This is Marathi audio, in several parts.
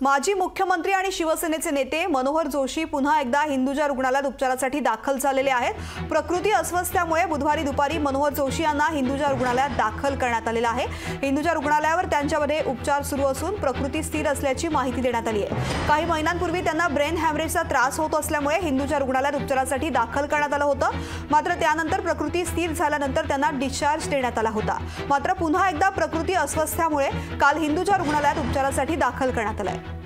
माजी मुख्यमंत्री आणि शिवसेनेचे नेते मनोहर जोशी पुन्हा एकदा हिंदुजा रुग्णालयात उपचारासाठी दाखल झालेले आहेत। प्रकृती अस्वस्थ्यामुळे बुधवारी दुपारी मनोहर जोशी यांना हिंदुजा रुग्णालयात दाखल करण्यात आलेले आहे। हिंदुजा रुग्णालयावर त्यांच्यामध्ये उपचार सुरू असून प्रकृती स्थिर असल्याची माहिती देण्यात आली आहे। काही महिन्यांपूर्वी त्यांना ब्रेन हॅमरेजचा त्रास होत असल्यामुळे हिंदुजा रुग्णालयात उपचारासाठी दाखल करण्यात आलं होतं। मात्र त्यानंतर प्रकृती स्थिर झाल्यानंतर त्यांना डिस्चार्ज देण्यात आला होता। मात्र पुन्हा एकदा प्रकृती अस्वस्थ्यामुळे काल हिंदुजा रुग्णालयात उपचारासाठी दाखल करण्यात आलं आहे।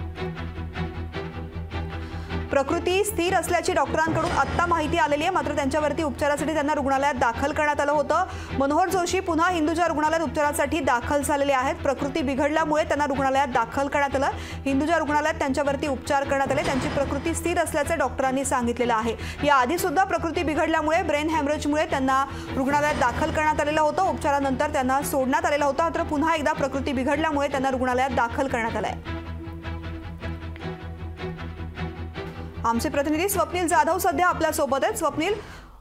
प्रकृती स्थिर असल्याची डॉक्टरांकडून आत्ता माहिती आलेली आहे। मात्र त्यांच्यावरती उपचारासाठी त्यांना रुग्णालयात दाखल करण्यात आलं होतं। मनोहर जोशी पुन्हा हिंदुजा रुग्णालयात उपचारासाठी दाखल झालेले आहेत। प्रकृती बिघडल्यामुळे त्यांना रुग्णालयात दाखल करण्यात आलं। हिंदुजा रुग्णालयात त्यांच्यावरती उपचार करण्यात आले। त्यांची प्रकृती स्थिर असल्याचे डॉक्टरांनी सांगितलेलं आहे। याआधी सुद्धा प्रकृती बिघडल्यामुळे ब्रेन हॅमरेजमुळे त्यांना रुग्णालयात दाखल करण्यात आलेलं होतं। उपचारानंतर त्यांना सोडण्यात आलेलं होतं। मात्र पुन्हा एकदा प्रकृती बिघडल्यामुळे त्यांना रुग्णालयात दाखल करण्यात आलं आहे। आमचे प्रतिनिधी स्वप्नील जाधव सध्या आपल्या सोबत आहेत। स्वप्नील,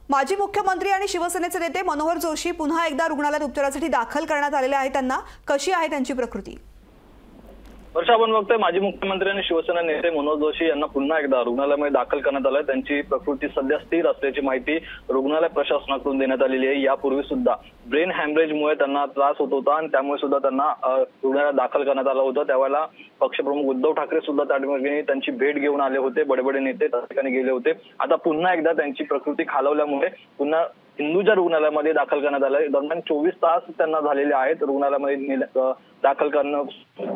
माजी मुख्यमंत्री आणि शिवसेनेचे नेते मनोहर जोशी पुन्हा एकदा रुग्णालयात उपचारासाठी दाखल करण्यात आलेले आहे। त्यांना कशी आहे त्यांची प्रकृती? वर्षा, आपण बघतोय माजी मुख्यमंत्री आणि शिवसेना नेते मनोहर जोशी यांना पुन्हा एकदा रुग्णालयामध्ये दाखल करण्यात आलंय। त्यांची प्रकृती सध्या स्थिर असल्याची माहिती रुग्णालय प्रशासनाकडून देण्यात आलेली आहे। यापूर्वी सुद्धा ब्रेन हॅमरेजमुळे त्यांना त्रास होत होता आणि त्यामुळे सुद्धा त्यांना रुग्णालयात दाखल करण्यात आलं होतं। त्यावेळेला पक्षप्रमुख उद्धव ठाकरे सुद्धा त्या ठिकाणी त्यांची भेट घेऊन आले होते। बडे नेते त्या ठिकाणी गेले होते। आता पुन्हा एकदा त्यांची प्रकृती खालावल्यामुळे पुन्हा हिंदुजा रुग्णालयामध्ये दाखल करण्यात आलंय। दरम्यान 24 तास त्यांना झालेले आहेत रुग्णालयामध्ये दाखल करणं।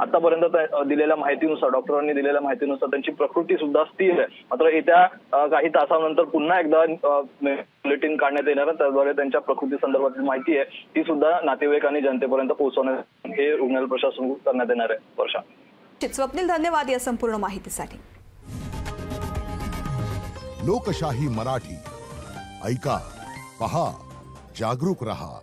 आतापर्यंत दिलेल्या माहितीनुसार, डॉक्टरांनी दिलेल्या माहितीनुसार त्यांची प्रकृती सुद्धा स्थिर आहे। मात्र येत्या काही तासानंतर पुन्हा एकदा बुलेटिन काढण्यात येणार आहे। त्याद्वारे त्यांच्या प्रकृती संदर्भातील माहिती आहे ती सुद्धा नातेवाईक आणि जनतेपर्यंत पोहोचवण्यात हे रुग्णालय प्रशासन करण्यात येणार आहे। वर्षा, स्वप्नील, धन्यवाद या संपूर्ण माहितीसाठी। लोकशाही मराठी ऐका, पहा, जागरूक रहा।